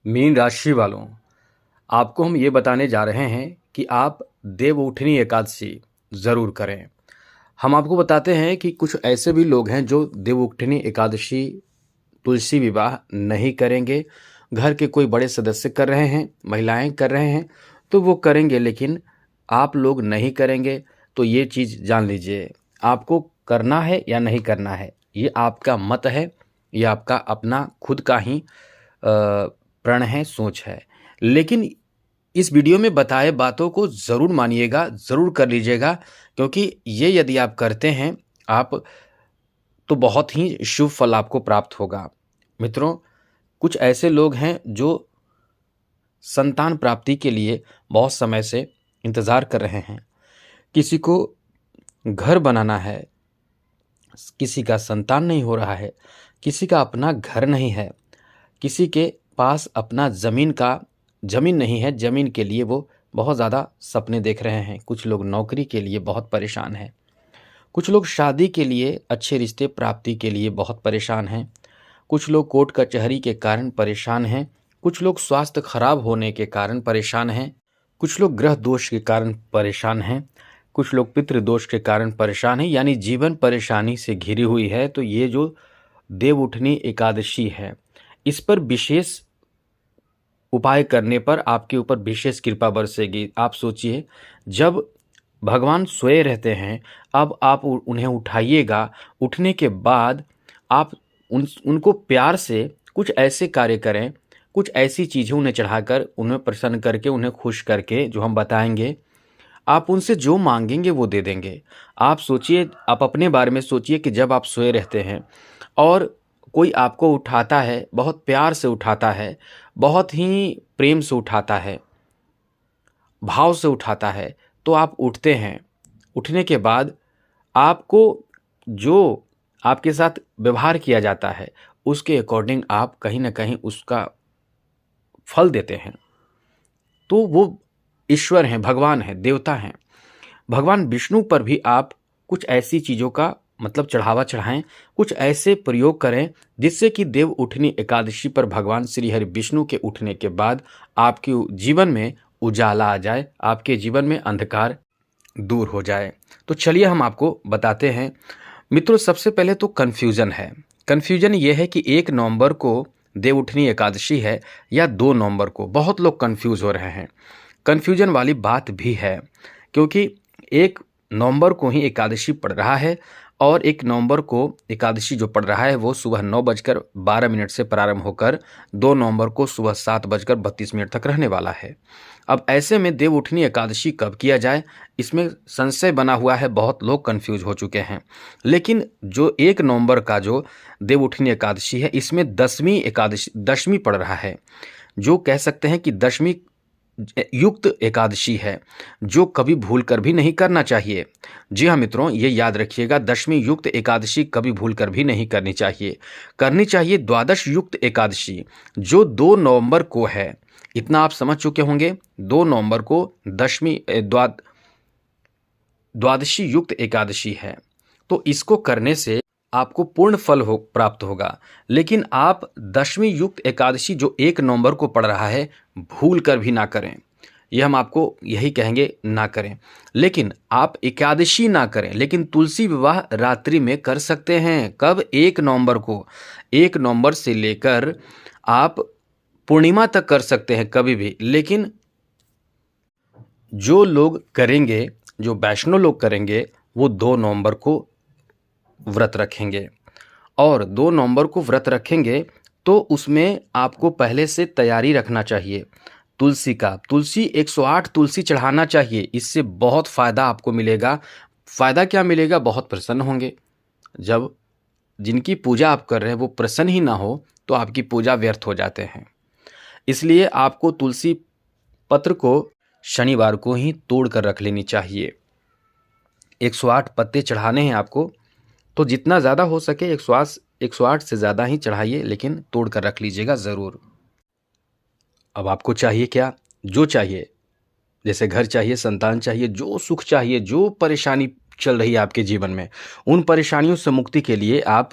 Mean राशि वालों, आपको हम ये बताने जा रहे हैं कि आप देवउठनी एकादशी ज़रूर करें। हम आपको बताते हैं कि कुछ ऐसे भी लोग हैं जो देवउठनी एकादशी, तुलसी विवाह नहीं करेंगे। घर के कोई बड़े सदस्य कर रहे हैं, महिलाएं कर रहे हैं, तो वो करेंगे, लेकिन आप लोग नहीं करेंगे। तो ये चीज़ जान लीजिए, आपको करना है या नहीं करना है, ये आपका मत है, ये आपका अपना खुद का ही प्रण है, सोच है। लेकिन इस वीडियो में बताए बातों को ज़रूर मानिएगा, ज़रूर कर लीजिएगा, क्योंकि ये यदि आप करते हैं आप, तो बहुत ही शुभ फल आपको प्राप्त होगा। मित्रों, कुछ ऐसे लोग हैं जो संतान प्राप्ति के लिए बहुत समय से इंतज़ार कर रहे हैं। किसी को घर बनाना है, किसी का संतान नहीं हो रहा है, किसी का अपना घर नहीं है, किसी के पास अपना ज़मीन नहीं है, ज़मीन के लिए वो बहुत ज़्यादा सपने देख रहे हैं। कुछ लोग नौकरी के लिए बहुत परेशान हैं। कुछ लोग शादी के लिए, अच्छे रिश्ते प्राप्ति के लिए बहुत परेशान हैं। कुछ लोग कोर्ट कचहरी के कारण परेशान हैं। कुछ लोग स्वास्थ्य खराब होने के कारण परेशान हैं। कुछ लोग ग्रह दोष के कारण परेशान हैं। कुछ लोग पितृदोष के कारण परेशान हैं, यानी जीवन परेशानी से घिरी हुई है। तो ये जो देवउठनी एकादशी है, इस पर विशेष उपाय करने पर आपके ऊपर विशेष कृपा बरसेगी। आप सोचिए, जब भगवान सोए रहते हैं, अब आप उन्हें उठाइएगा। उठने के बाद आप उनको प्यार से कुछ ऐसे कार्य करें, कुछ ऐसी चीज़ें उन्हें चढ़ाकर, उन्हें प्रसन्न करके, उन्हें खुश करके, जो हम बताएंगे, आप उनसे जो मांगेंगे वो दे देंगे। आप सोचिए, आप अपने बारे में सोचिए कि जब आप सोए रहते हैं और कोई आपको उठाता है, बहुत प्यार से उठाता है, बहुत ही प्रेम से उठाता है, भाव से उठाता है, तो आप उठते हैं। उठने के बाद आपको जो आपके साथ व्यवहार किया जाता है, उसके अकॉर्डिंग आप कहीं न कहीं उसका फल देते हैं। तो वो ईश्वर हैं, भगवान हैं, देवता हैं। भगवान विष्णु पर भी आप कुछ ऐसी चीज़ों का मतलब चढ़ावा चढ़ाएं, कुछ ऐसे प्रयोग करें जिससे कि देव उठनी एकादशी पर भगवान श्री हरि विष्णु के उठने के बाद आपके जीवन में उजाला आ जाए, आपके जीवन में अंधकार दूर हो जाए। तो चलिए हम आपको बताते हैं। मित्रों, सबसे पहले तो कन्फ्यूज़न है। कन्फ्यूज़न ये है कि 1 नवंबर को देव उठनी एकादशी है या 2 नवंबर को। बहुत लोग कन्फ्यूज़ हो रहे हैं। कन्फ्यूज़न वाली बात भी है, क्योंकि 1 नवंबर को ही एकादशी पड़ रहा है और 1 नवंबर को एकादशी जो पड़ रहा है वो सुबह 9:12 से प्रारंभ होकर 2 नवंबर को सुबह 7:32 तक रहने वाला है। अब ऐसे में देव उठनी एकादशी कब किया जाए, इसमें संशय बना हुआ है, बहुत लोग कन्फ्यूज हो चुके हैं। लेकिन जो 1 नवंबर का जो देव उठनी एकादशी है, इसमें 10वीं पड़ रहा है, जो कह सकते हैं कि 10वीं युक्त एकादशी है, जो कभी भूल कर भी नहीं करना चाहिए। जी हाँ मित्रों, ये याद रखिएगा, 10वीं युक्त एकादशी कभी भूल कर भी नहीं करनी चाहिए। करनी चाहिए द्वादश युक्त एकादशी, जो 2 नवंबर को है। इतना आप समझ चुके होंगे, 2 नवंबर को द्वादशी युक्त एकादशी है। तो इसको करने से आपको पूर्ण फल प्राप्त होगा। लेकिन आप 10वीं युक्त एकादशी जो 1 नवंबर को पड़ रहा है, भूल कर भी ना करें। यह हम आपको यही कहेंगे, ना करें। लेकिन आप एकादशी ना करें, लेकिन तुलसी विवाह रात्रि में कर सकते हैं। कब? 1 नवंबर को। 1 नवंबर से लेकर आप पूर्णिमा तक कर सकते हैं, कभी भी। लेकिन जो लोग करेंगे, जो वैष्णव लोग करेंगे, वो 2 नवंबर को व्रत रखेंगे। और 2 नवंबर को व्रत रखेंगे तो उसमें आपको पहले से तैयारी रखना चाहिए। तुलसी 108 तुलसी चढ़ाना चाहिए। इससे बहुत फ़ायदा आपको मिलेगा। फ़ायदा क्या मिलेगा? बहुत प्रसन्न होंगे। जब जिनकी पूजा आप कर रहे हैं वो प्रसन्न ही ना हो, तो आपकी पूजा व्यर्थ हो जाते हैं। इसलिए आपको तुलसी पत्र को शनिवार को ही तोड़ कर रख लेनी चाहिए। 108 पत्ते चढ़ाने हैं आपको, तो जितना ज़्यादा हो सके 108 से ज़्यादा ही चढ़ाइए, लेकिन तोड़ कर रख लीजिएगा ज़रूर। अब आपको चाहिए क्या? जो चाहिए, जैसे घर चाहिए, संतान चाहिए, जो सुख चाहिए, जो परेशानी चल रही है आपके जीवन में, उन परेशानियों से मुक्ति के लिए आप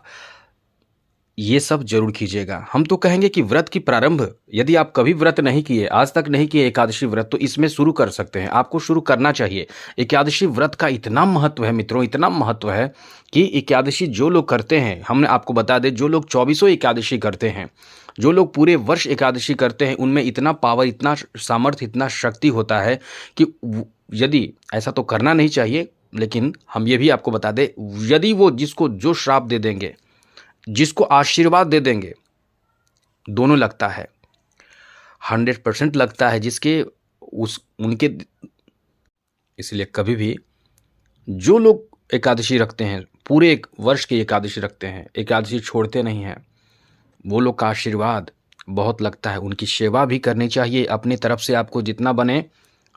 ये सब जरूर कीजिएगा। हम तो कहेंगे कि व्रत की प्रारंभ, यदि आप कभी व्रत नहीं किए, आज तक नहीं किए एकादशी व्रत, तो इसमें शुरू कर सकते हैं। आपको शुरू करना चाहिए। एकादशी व्रत का इतना महत्व है मित्रों, इतना महत्व है कि एकादशी जो लोग करते हैं, हमने आपको बता दें, जो लोग 24 एकादशी करते हैं, जो लोग पूरे वर्ष एकादशी करते हैं, उनमें इतना पावर, इतना सामर्थ्य, इतना शक्ति होता है कि यदि ऐसा तो करना नहीं चाहिए, लेकिन हम ये भी आपको बता दें, यदि वो जिसको जो श्राप दे देंगे, जिसको आशीर्वाद दे देंगे, दोनों लगता है, 100% लगता है जिसके उनके। इसलिए कभी भी जो लोग एकादशी रखते हैं, पूरे एक वर्ष की एकादशी रखते हैं, एकादशी छोड़ते नहीं हैं, वो लोग का आशीर्वाद बहुत लगता है। उनकी सेवा भी करनी चाहिए। अपनी तरफ से आपको जितना बने,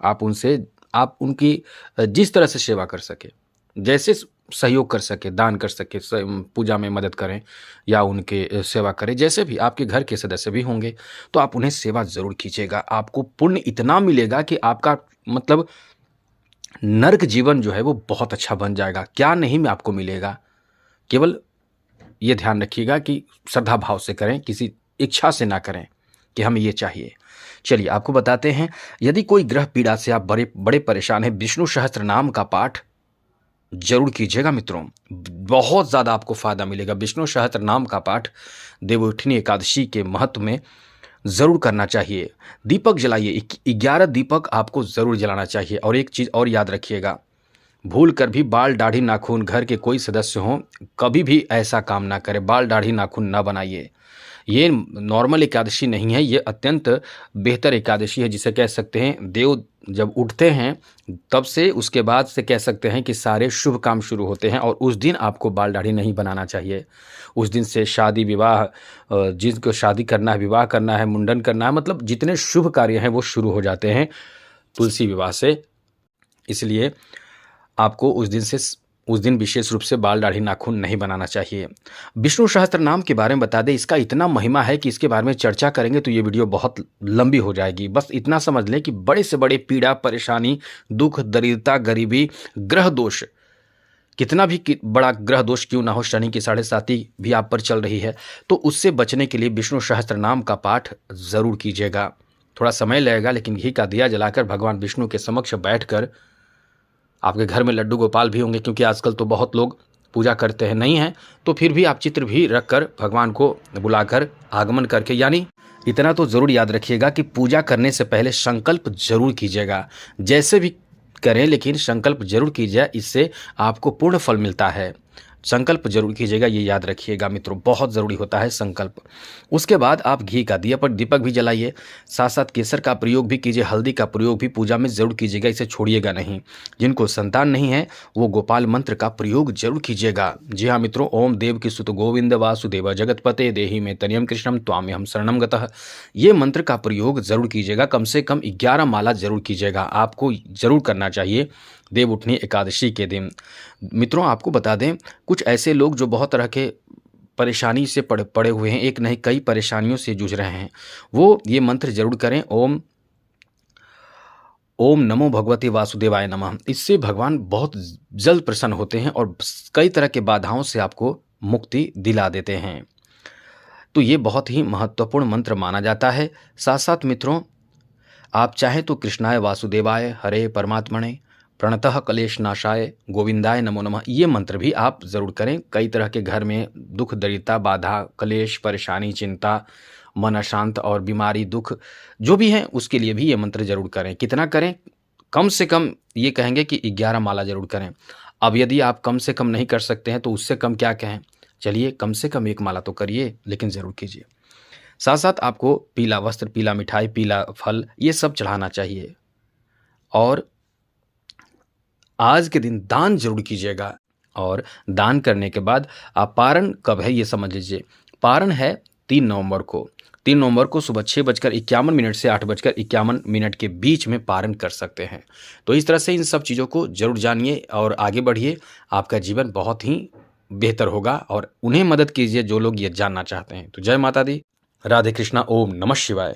आप उनकी जिस तरह से सेवा कर सके, जैसे सहयोग कर सके, दान कर सके, पूजा में मदद करें या उनके सेवा करें, जैसे भी आपके घर के सदस्य भी होंगे, तो आप उन्हें सेवा ज़रूर कीजिएगा। आपको पुण्य इतना मिलेगा कि आपका मतलब नरक जीवन जो है वो बहुत अच्छा बन जाएगा। क्या नहीं में आपको मिलेगा, केवल ये ध्यान रखिएगा कि श्रद्धा भाव से करें, किसी इच्छा से ना करें कि हमें ये चाहिए। चलिए आपको बताते हैं, यदि कोई ग्रह पीड़ा से आप बड़े बड़े परेशान हैं, विष्णु सहस्त्र नाम का पाठ जरूर कीजिएगा मित्रों, बहुत ज़्यादा आपको फायदा मिलेगा। विष्णु सहस्त्र नाम का पाठ देवउठनी एकादशी के महत्व में ज़रूर करना चाहिए। दीपक जलाइए, 11 दीपक आपको ज़रूर जलाना चाहिए। और एक चीज़ और याद रखिएगा, भूल कर भी बाल दाढ़ी नाखून, घर के कोई सदस्य हों, कभी भी ऐसा काम ना करें, बाल दाढ़ी नाखून ना बनाइए। ये नॉर्मल एकादशी नहीं है, ये अत्यंत बेहतर एकादशी है, जिसे कह सकते हैं देव जब उठते हैं तब से उसके बाद से कह सकते हैं कि सारे शुभ काम शुरू होते हैं। और उस दिन आपको बाल दाढ़ी नहीं बनाना चाहिए। उस दिन से शादी विवाह, जिसको शादी करना है, विवाह करना है, मुंडन करना है, मतलब जितने शुभ कार्य हैं वो शुरू हो जाते हैं तुलसी विवाह से। इसलिए आपको उस दिन विशेष रूप से बाल दाढ़ी नाखून नहीं बनाना चाहिए। विष्णु सहस्त्र नाम के बारे में बता दें, इसका इतना महिमा है कि इसके बारे में चर्चा करेंगे तो ये वीडियो बहुत लंबी हो जाएगी। बस इतना समझ लें कि बड़े से बड़े पीड़ा, परेशानी, दुख, दरिद्रता, गरीबी, ग्रह दोष, कितना भी बड़ा ग्रह दोष क्यों ना हो, शनि की 7.5 भी आप पर चल रही है, तो उससे बचने के लिए विष्णु सहस्त्र नाम का पाठ जरूर कीजिएगा। थोड़ा समय लगेगा, लेकिन घी का दिया जलाकर भगवान विष्णु के समक्ष बैठकर, आपके घर में लड्डू गोपाल भी होंगे, क्योंकि आजकल तो बहुत लोग पूजा करते हैं, नहीं हैं तो फिर भी आप चित्र भी रखकर भगवान को बुलाकर आगमन करके, यानी इतना तो ज़रूर याद रखिएगा कि पूजा करने से पहले संकल्प जरूर कीजिएगा। जैसे भी करें, लेकिन संकल्प जरूर कीजिए, इससे आपको पूर्ण फल मिलता है। संकल्प जरूर कीजिएगा, ये याद रखिएगा मित्रों, बहुत ज़रूरी होता है संकल्प। उसके बाद आप घी का दिया पर दीपक भी जलाइए, साथ साथ केसर का प्रयोग भी कीजिए, हल्दी का प्रयोग भी पूजा में ज़रूर कीजिएगा, इसे छोड़िएगा नहीं। जिनको संतान नहीं है वो गोपाल मंत्र का प्रयोग जरूर कीजिएगा। जी हाँ मित्रों, ओम देव की सुत गोविंद वासुदेव जगतपते देहि में तनियम कृष्णम त्वाम्यहम शरणम गतः, ये मंत्र का प्रयोग जरूर कीजिएगा। कम से कम 11 माला जरूर कीजिएगा, आपको जरूर करना चाहिए देवउठनी एकादशी के दिन। मित्रों आपको बता दें, कुछ ऐसे लोग जो बहुत तरह के परेशानी से पड़े हुए हैं, एक नहीं कई परेशानियों से जूझ रहे हैं, वो ये मंत्र जरूर करें, ओम नमो भगवते वासुदेवाय नमः। इससे भगवान बहुत जल्द प्रसन्न होते हैं और कई तरह के बाधाओं से आपको मुक्ति दिला देते हैं। तो ये बहुत ही महत्वपूर्ण मंत्र माना जाता है। साथ साथ मित्रों, आप चाहें तो कृष्णाय वासुदेवाय हरे परमात्मने प्रणतः कलेश नाशाय गोविंदाय नमो नमः, ये मंत्र भी आप जरूर करें। कई तरह के घर में दुख, दरिद्रता, बाधा, कलेश, परेशानी, चिंता, मन अशांत और बीमारी, दुख जो भी हैं, उसके लिए भी ये मंत्र जरूर करें। कितना करें? कम से कम ये कहेंगे कि 11 माला जरूर करें। अब यदि आप कम से कम नहीं कर सकते हैं तो उससे कम क्या कहें, चलिए कम से कम 1 माला तो करिए, लेकिन ज़रूर कीजिए। साथ साथ आपको पीला वस्त्र, पीला मिठाई, पीला फल, ये सब चढ़ाना चाहिए। और आज के दिन दान जरूर कीजिएगा। और दान करने के बाद आप, पारण कब है ये समझ लीजिए, पारण है 3 नवंबर को। 3 नवंबर को सुबह 6:51 से 8:51 के बीच में पारण कर सकते हैं। तो इस तरह से इन सब चीज़ों को जरूर जानिए और आगे बढ़िए, आपका जीवन बहुत ही बेहतर होगा। और उन्हें मदद कीजिए जो लोग ये जानना चाहते हैं। तो जय माता दी, राधे कृष्णा, ओम नमः शिवाय।